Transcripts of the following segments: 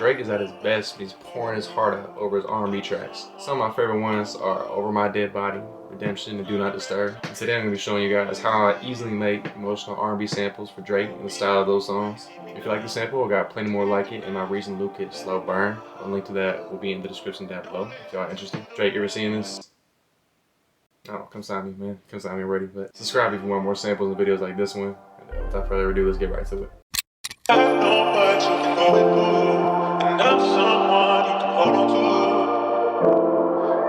Drake is at his best when he's pouring his heart out over his R&B tracks. Some of my favorite ones are Over My Dead Body, Redemption, and Do Not Disturb. And today I'm going to be showing you guys how I easily make emotional R&B samples for Drake and the style of those songs. If you like the sample, I got plenty more like it in my recent Luke Kit Slow Burn. A link to that will be in the description down below if y'all are interested. Drake, you ever seen this? Oh, come sign me, man. Come sign me already. But subscribe if you want more samples and videos like this one. And without further ado, let's get right to it. I know what you can go through, and I'm someone you can hold on to.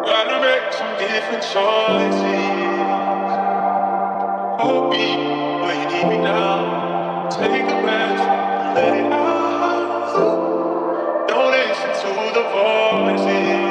Gotta make some different choices. Hold me where you need me now. Take a breath and let it out. Don't listen to the voices.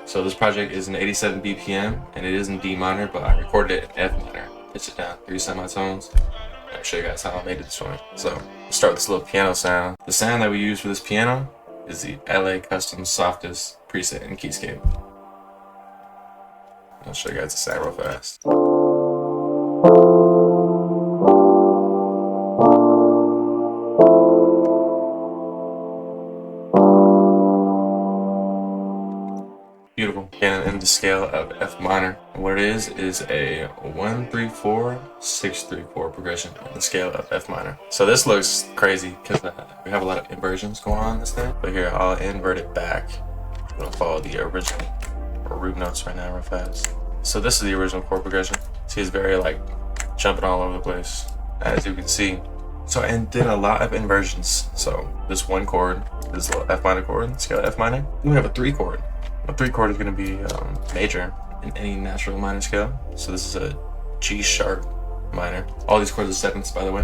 So this project is an 87 BPM and it is in D minor, but I recorded it in F minor. Pitch it down 3 semitones. I'll show you guys how I made this one. So let's start with this little piano sound. The sound that we use for this piano is the LA Custom Softest preset in Keyscape. I'll show you guys the sound real fast. Beautiful. And in the scale of F minor. And what it is a 1-3-4-6-3-4 progression in the scale of F minor. So this looks crazy because we have a lot of inversions going on in this thing. But here, I'll invert it back. I'm gonna follow the original root notes right now real fast. So this is the original chord progression. See, it's very like jumping all over the place, as you can see. So I did a lot of inversions. So this one chord, this little F minor chord, scale F minor. Then we have a 3 chord. A 3 chord is going to be major in any natural minor scale. So this is a G sharp minor. All these chords are sevenths, by the way.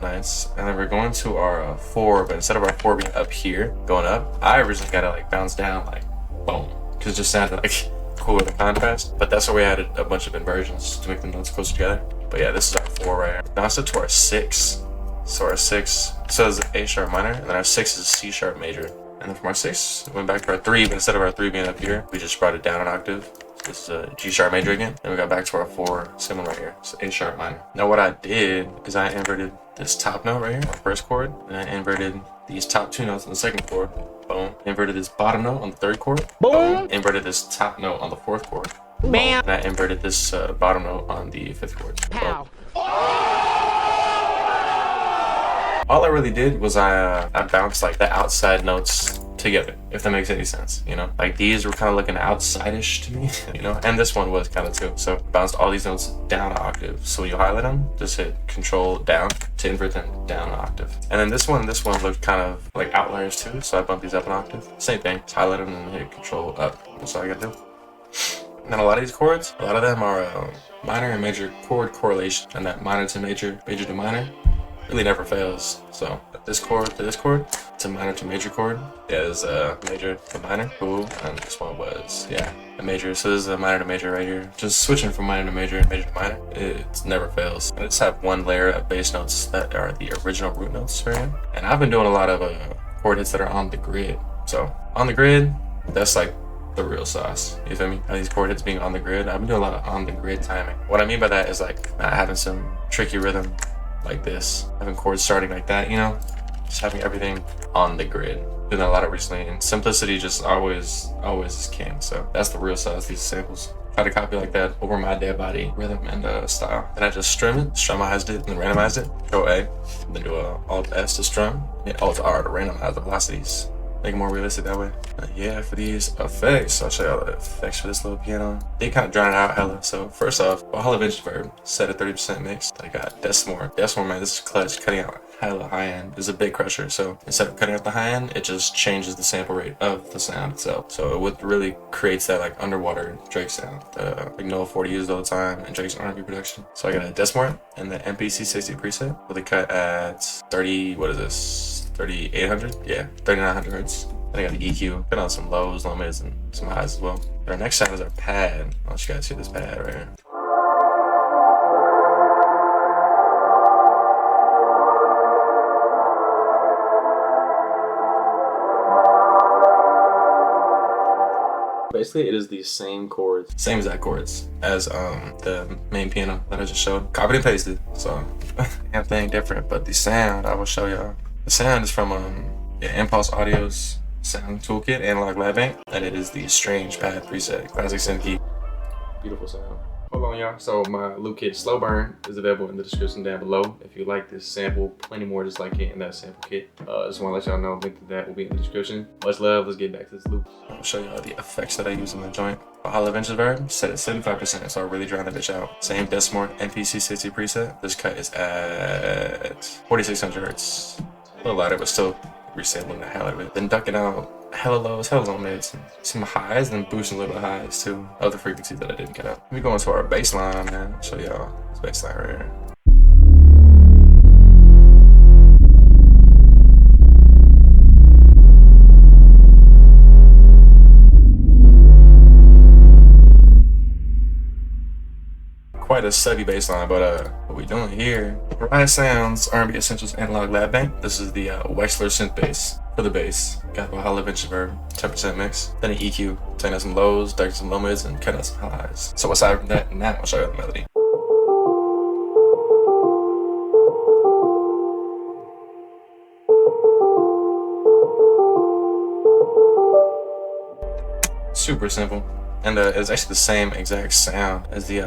Nice. And then we're going to our 4, but instead of our 4 being up here, going up, I originally got to like bounce down like boom, because it just sounded like cool with the contrast. But that's why we added a bunch of inversions to make the notes closer together. But yeah, this is our 4 right here. Now it's up to our 6. So our 6 says A sharp minor, and then our 6 is C sharp major. And then from our 6, we went back to our 3, but instead of our 3 being up here, we just brought it down an octave. So this is a G sharp major again. Then we got back to our 4, same one right here, so A sharp minor. Now what I did is I inverted this top note right here, our first chord, and I inverted these top 2 notes on the second chord. Boom. Inverted this bottom note on the 3rd chord. Boom. Inverted this top note on the 4th chord. Boom. And I inverted this bottom note on the 5th chord. Pow. All I really did was I bounced like the outside notes together, if that makes any sense, you know? Like these were kind of looking outside-ish to me, you know? And this one was kind of too. So bounced all these notes down an octave. So when you highlight them, just hit Control down to invert them down an octave. And then this one looked kind of like outliers too. So I bumped these up an octave. Same thing, just highlight them and hit Control up. That's all I gotta do. And then a lot of these chords, a lot of them are minor and major chord correlation. And that minor to major, major to minor, really never fails. So this chord to this chord, it's a minor to major chord. Yeah, it's a major to minor. Cool. And this one was, yeah, a major. So this is a minor to major right here. Just switching from minor to major and major to minor, it never fails. I just have one layer of bass notes that are the original root notes right here. And I've been doing a lot of chord hits that are on the grid. So on the grid, that's like the real sauce. You feel me? How these chord hits being on the grid. I've been doing a lot of on the grid timing. What I mean by that is like not having some tricky rhythm like this, having chords starting like that, you know, just having everything on the grid. Doing that a lot of recently, and simplicity just always is king. So that's the real sauce, these samples. Try to copy like that Over My Dead Body rhythm and style. Then I just strumized it, and randomized it. Control A, then do a Alt S to strum, hit Alt R to randomize the velocities. Make it more realistic that way. Yeah, for these effects, I'll show you all the effects for this little piano. They kind of drown it out hella. So first off, Valhalla Vintage Verb, set at 30% mix. I got Desmore. Desmore, man, this is clutch, cutting out hella high end. This is a big crusher. So instead of cutting out the high end, it just changes the sample rate of the sound itself. So it really creates that like underwater Drake sound that like Noah 40 uses all the time in Drake's R&B production. So I got a Desmore and the MPC 60 preset with a cut at 30, what is this? 3800, yeah, 3900 hertz. Then I got the EQ, cut out some lows, low mids, and some highs as well. Our next sound is our pad. I want you guys to see this pad right here. Basically, it is the same chords, same exact chords as the main piano that I just showed. Copied and pasted, so anything different. But the sound, I will show y'all. The sound is from Impulse Audio's Sound Toolkit Analog Lab Bank, and it is the Strange Pad preset, classic synth key. Beautiful sound. Hold on, y'all. So my loop kit Slow Burn is available in the description down below. If you like this sample, plenty more just like it in that sample kit. Just want to let y'all know, link to that will be in the description. Much love. Let's get back to this loop. I'll show y'all the effects that I use in the joint. Hollow Venture Verb set at 75%, so I really drown the bitch out. Same Decimort NPC 60 preset. This cut is at 4600 hertz. A little louder, but still resampling the hell out of it. Then ducking out hella lows, hella low mids, some highs, and boosting a little bit of highs too. Other frequencies that I didn't cut out. We go into our bass line, man. I'll show y'all this bass line right here. Quite a sucky bass line, but what we doing here? Riot Sounds R&B Essentials Analog Lab Bank. This is the Wexler synth bass for the bass. Got the Hollow Venture Verb 10% mix. Then an EQ, taking out some lows, ducking some low mids, and cutting out some highs. So aside from that, now I'll show you the melody. Super simple. And it's actually the same exact sound as the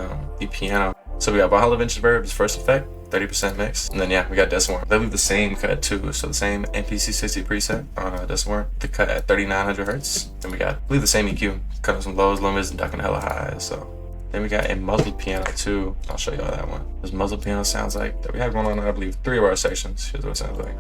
piano. So we got Hollow Venture Verb's first effect, 30% mix. And then yeah, we got Decimort. They leave the same cut too. So the same NPC 60 preset on Decimort. The cut at 3900 hertz. Then we got, leave the same EQ, cutting some lows, low mids, and ducking hella highs. So then we got a muzzled piano too. I'll show y'all that one. This muzzled piano sounds like that we have going on, I believe, 3 of our sections. Here's what it sounds like.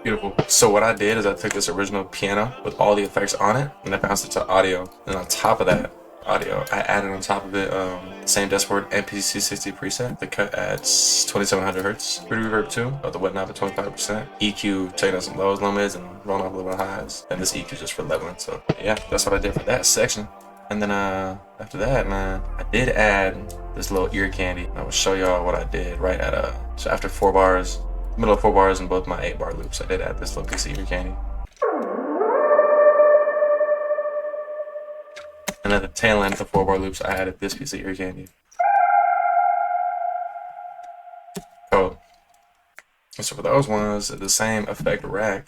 Beautiful. So what I did is I took this original piano with all the effects on it and I bounced it to audio. And on top of that audio, I added on top of it the same Decimort NPC 60 preset. The cut at 2700 hertz. Pretty reverb too, the wet knob at 25%. EQ, taking out some lows, low mids, and rolling off a little bit of highs. And this EQ just for leveling. So yeah, that's what I did for that section. And then after that, man, I did add this little ear candy. I will show y'all what I did right at so after 4 bars. Middle of 4 bars in both my 8-bar loops, I did add this little piece of ear candy. And at the tail end of the 4-bar loops, I added this piece of ear candy. Oh, so for those ones, the same effect rack.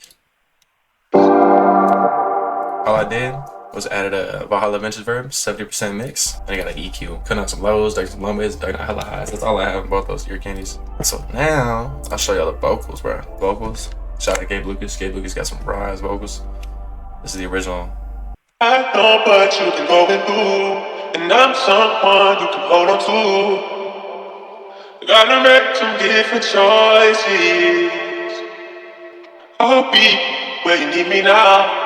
All I did was added a Valhalla Venture Verb, 70% mix, and I got an EQ. Cutting out some lows, ducking some low mids, ducking out hella highs. That's all I have in both those ear candies. So now, I'll show y'all the vocals, bro. Vocals. Shout out to Gabe Lucas. Gabe Lucas got some raw vocals. This is the original. I know, but you can go and do, and I'm someone you can hold on to. Gotta make some different choices. I'll be where you need me now.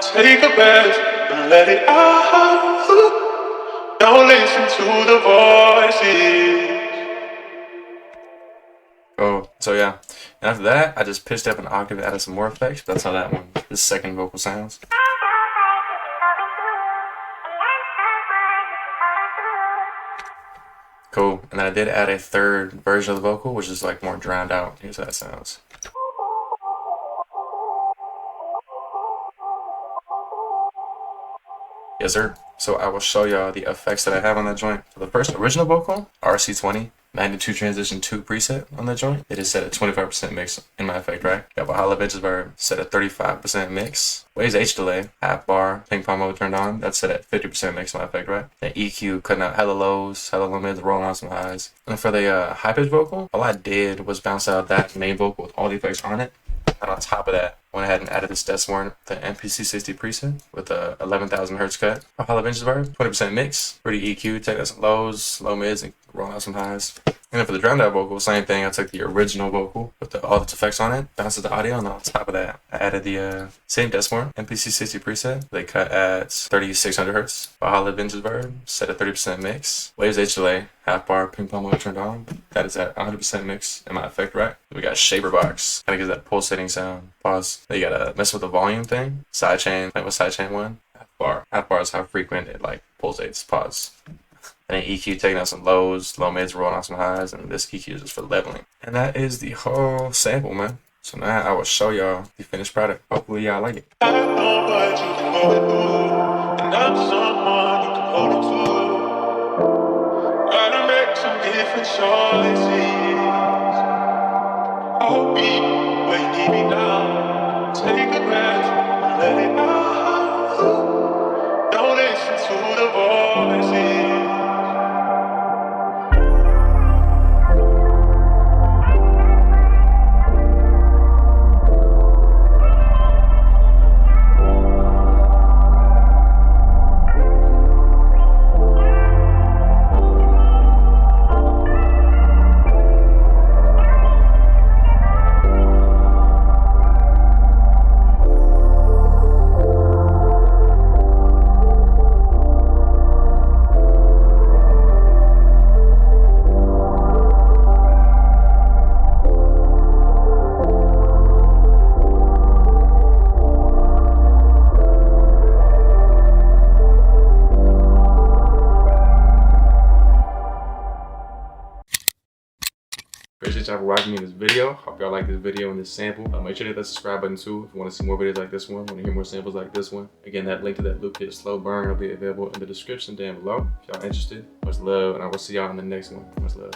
Take a breath and let it out. Don't listen to the voices. Oh, so yeah. And after that, I just pitched up an octave and added some more effects. That's how that one, this second vocal sounds. Cool. And then I did add a third version of the vocal, which is like more drowned out. Here's how that sounds. Yes, sir. So I will show y'all the effects that I have on that joint. For the first original vocal, RC20, magnitude transition 2 preset on that joint. It is set at 25% mix in my effect rack. Got Valhalla Venture Verb set at 35% mix. Waves H delay, half bar, ping pong mode turned on. That's set at 50% mix in my effect rack. Then EQ, cutting out hella lows, hella low mids, rolling out some highs. And for the high pitch vocal, all I did was bounce out that main vocal with all the effects on it. And on top of that, went ahead and added this Decimort, the NPC 60 preset with a 11,000 hertz cut. Valhalla Venture Verb, 20% mix, pretty EQ, take out some lows, low mids, and roll out some highs. And then for the drowned out vocal, same thing. I took the original vocal with all its effects on it, bounces the audio, and on top of that, I added the same Desmore MPC60 preset. They cut at 3600 hertz. Valhalla Vengeance Verb, set at 30% mix. Waves H delay, half bar ping pong mode turned on. That is at 100% mix in my effect rack. We got Shaper Box, kind of gives that pulsating sound. Pause. Then you gotta mess with the volume thing. Sidechain, like with sidechain one. Half bar is how frequent it like pulsates. Pause. And then EQ taking out some lows, low mids rolling out some highs, and this EQ is just for leveling. And that is the whole sample, man. So now I will show y'all the finished product. Hopefully y'all like it. I know what you can go through, and I'm someone you can hold on to. Gotta make some different choices. I'll be where you need me now. Take a breath and let it out. Don't listen to the voices. Appreciate y'all for watching me in this video. Hope y'all like this video and this sample. Make sure to hit that subscribe button too if you want to see more videos like this one, want to hear more samples like this one. Again, that link to that loop kit slow burn will be available in the description down below if y'all interested. Much love, and I will see y'all in the next one. Much love.